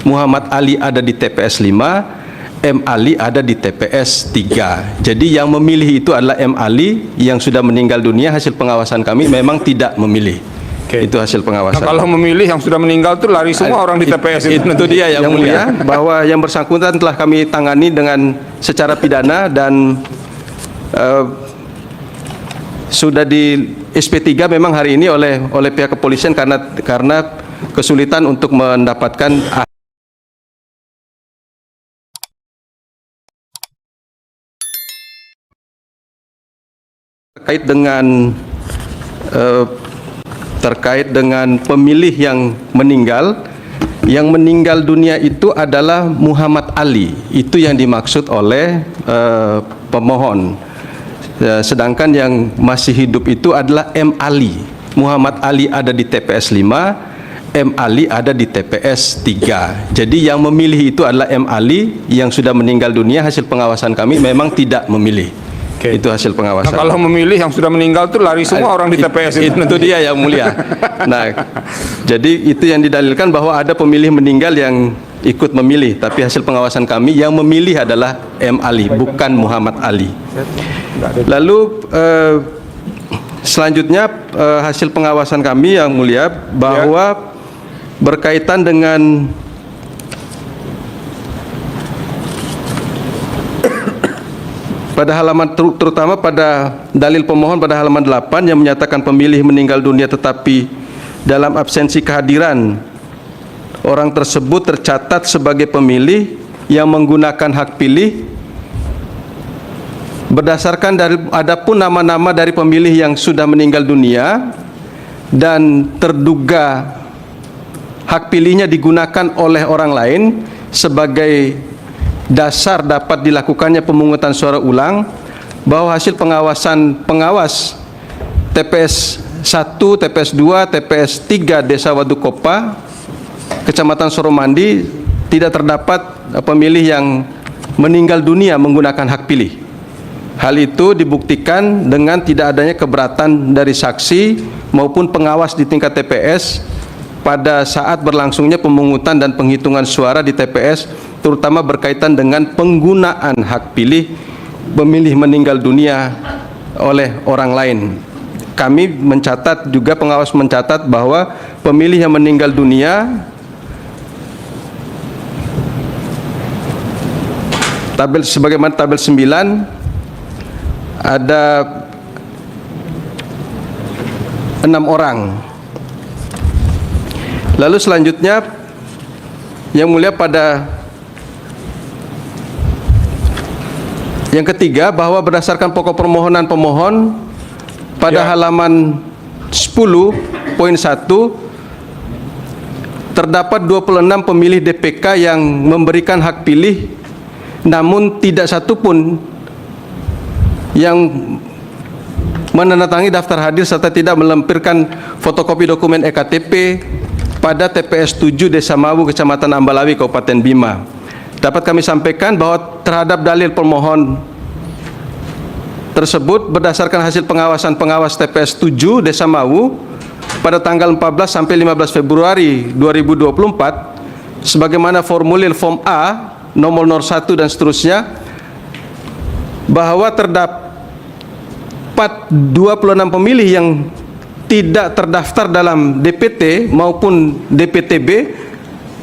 Muhammad Ali ada di TPS 5, M. Ali ada di TPS 3. Jadi yang memilih itu adalah M. Ali yang sudah meninggal dunia. Hasil pengawasan kami memang tidak memilih. Itu hasil pengawasan. Nah, kalau memilih yang sudah meninggal itu lari semua orang di TPS itu dia yang mulia, bahwa yang bersangkutan telah kami tangani dengan secara pidana dan sudah di SP3 memang hari ini oleh pihak kepolisian karena kesulitan untuk mendapatkan terkait dengan pemilih yang meninggal dunia itu adalah Muhammad Ali. Itu yang dimaksud oleh pemohon. Sedangkan yang masih hidup itu adalah M. Ali. Muhammad Ali ada di TPS 5, M. Ali ada di TPS 3. Jadi yang memilih itu adalah M. Ali yang sudah meninggal dunia. Hasil pengawasan kami memang tidak memilih. Itu hasil pengawasan. Nah, kalau memilih yang sudah meninggal itu lari semua orang di TPS itu dia yang mulia. Nah, jadi itu yang didalilkan bahwa ada pemilih meninggal yang ikut memilih, tapi hasil pengawasan kami yang memilih adalah M. Ali, bukan Muhammad Ali. Lalu selanjutnya hasil pengawasan kami yang mulia bahwa berkaitan dengan pada halaman terutama pada dalil pemohon pada halaman 8 yang menyatakan pemilih meninggal dunia tetapi dalam absensi kehadiran orang tersebut tercatat sebagai pemilih yang menggunakan hak pilih berdasarkan dari adapun nama-nama dari pemilih yang sudah meninggal dunia dan terduga hak pilihnya digunakan oleh orang lain sebagai dasar dapat dilakukannya pemungutan suara ulang, bahwa hasil pengawas TPS 1, TPS 2, TPS 3 Desa Wadukopa, Kecamatan Soromandi tidak terdapat pemilih yang meninggal dunia menggunakan hak pilih. Hal itu dibuktikan dengan tidak adanya keberatan dari saksi maupun pengawas di tingkat TPS pada saat berlangsungnya pemungutan dan penghitungan suara di TPS, terutama berkaitan dengan penggunaan hak pilih pemilih meninggal dunia oleh orang lain. Kami mencatat juga, pengawas mencatat bahwa pemilih yang meninggal dunia sebagaimana tabel 9 ada 6 orang. Lalu selanjutnya yang mulia pada yang ketiga, bahwa berdasarkan pokok permohonan pemohon pada halaman 10.1 terdapat 26 pemilih DPK yang memberikan hak pilih, namun tidak satupun yang menandatangani daftar hadir serta tidak melampirkan fotokopi dokumen EKTP pada TPS 7 Desa Mawu, Kecamatan Ambalawi, Kabupaten Bima. Dapat kami sampaikan bahwa terhadap dalil pemohon tersebut berdasarkan hasil pengawasan pengawas TPS 7 Desa Mawu pada tanggal 14 sampai 15 Februari 2024 sebagaimana formulir form A nomor 01 dan seterusnya, bahwa terdapat 26 pemilih yang tidak terdaftar dalam DPT maupun DPTB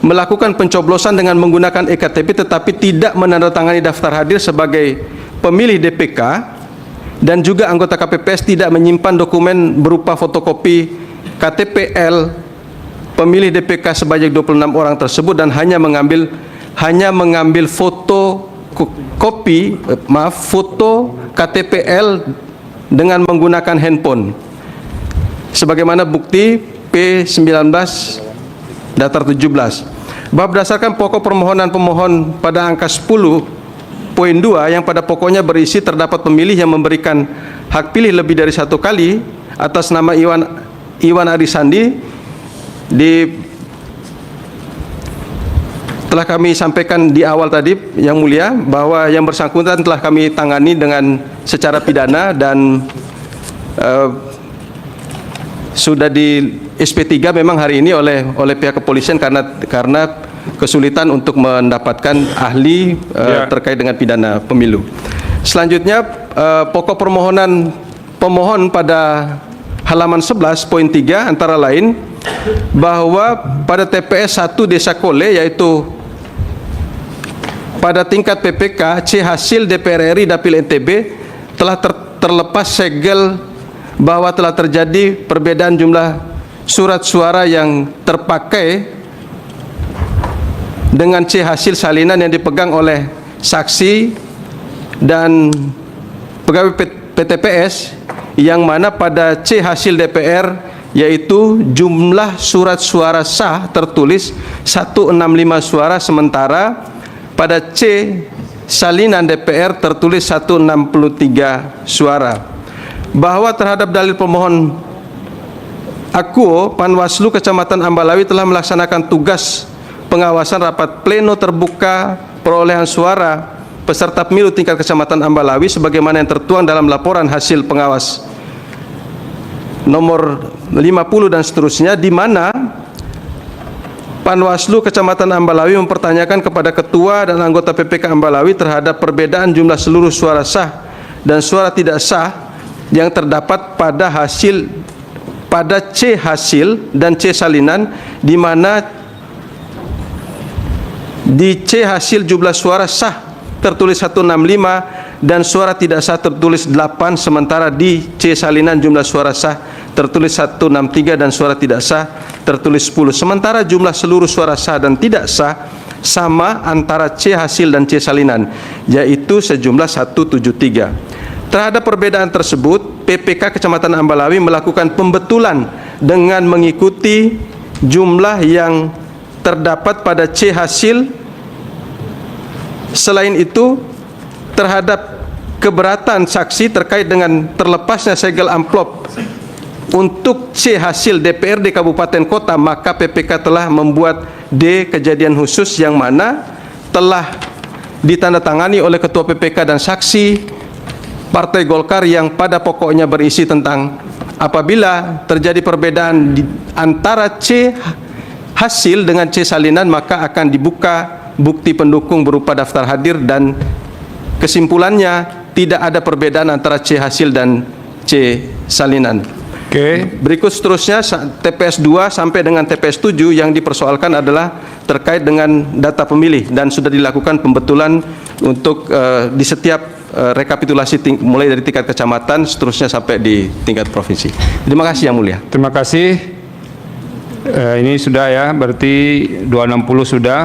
melakukan pencoblosan dengan menggunakan EKTP tetapi tidak menandatangani daftar hadir sebagai pemilih DPK, dan juga anggota KPPS tidak menyimpan dokumen berupa fotokopi KTPL pemilih DPK sebanyak 26 orang tersebut dan hanya mengambil foto KTPL dengan menggunakan handphone sebagaimana bukti P19 datar 17. Bahwa berdasarkan pokok permohonan pemohon pada angka 10.2 yang pada pokoknya berisi terdapat pemilih yang memberikan hak pilih lebih dari satu kali atas nama Iwan Arisandi telah kami sampaikan di awal tadi yang mulia, bahwa yang bersangkutan telah kami tangani dengan secara pidana dan sudah di SP3 memang hari ini oleh pihak kepolisian karena kesulitan untuk mendapatkan ahli terkait dengan pidana pemilu. Selanjutnya, pokok permohonan pemohon pada halaman 11 poin 3 antara lain bahwa pada TPS 1 Desa Kole, yaitu pada tingkat PPK, C hasil DPR RI Dapil NTB telah terlepas segel bahwa telah terjadi perbedaan jumlah surat suara yang terpakai dengan C hasil salinan yang dipegang oleh saksi dan pegawai PTPS, yang mana pada C hasil DPR yaitu jumlah surat suara sah tertulis 165 suara, sementara pada C salinan DPR tertulis 163 suara. Bahwa terhadap dalil pemohon akuo, Panwaslu Kecamatan Ambalawi telah melaksanakan tugas pengawasan rapat pleno terbuka perolehan suara peserta pemilu tingkat Kecamatan Ambalawi sebagaimana yang tertuang dalam laporan hasil pengawas nomor 50 dan seterusnya, di mana Panwaslu Kecamatan Ambalawi mempertanyakan kepada ketua dan anggota PPK Ambalawi terhadap perbedaan jumlah seluruh suara sah dan suara tidak sah yang terdapat pada C hasil dan C salinan, di mana di C hasil jumlah suara sah tertulis 165 dan suara tidak sah tertulis 8, sementara di C salinan jumlah suara sah tertulis 163 dan suara tidak sah tertulis 10. Sementara jumlah seluruh suara sah dan tidak sah sama antara C hasil dan C salinan, yaitu sejumlah 173. Terhadap perbedaan tersebut, PPK Kecamatan Ambalawi melakukan pembetulan dengan mengikuti jumlah yang terdapat pada C hasil. Selain itu, terhadap keberatan saksi terkait dengan terlepasnya segel amplop untuk C hasil DPRD Kabupaten Kota, maka PPK telah membuat D kejadian khusus yang mana telah ditandatangani oleh Ketua PPK dan saksi Partai Golkar, yang pada pokoknya berisi tentang apabila terjadi perbedaan antara C hasil dengan C salinan, maka akan dibuka bukti pendukung berupa daftar hadir, dan kesimpulannya tidak ada perbedaan antara C hasil dan C salinan. Berikut seterusnya TPS 2 sampai dengan TPS 7 yang dipersoalkan adalah terkait dengan data pemilih dan sudah dilakukan pembetulan untuk di setiap rekapitulasi mulai dari tingkat kecamatan seterusnya sampai di tingkat provinsi. Terima kasih Yang Mulia. Terima kasih. Ini sudah ya, berarti 260 sudah.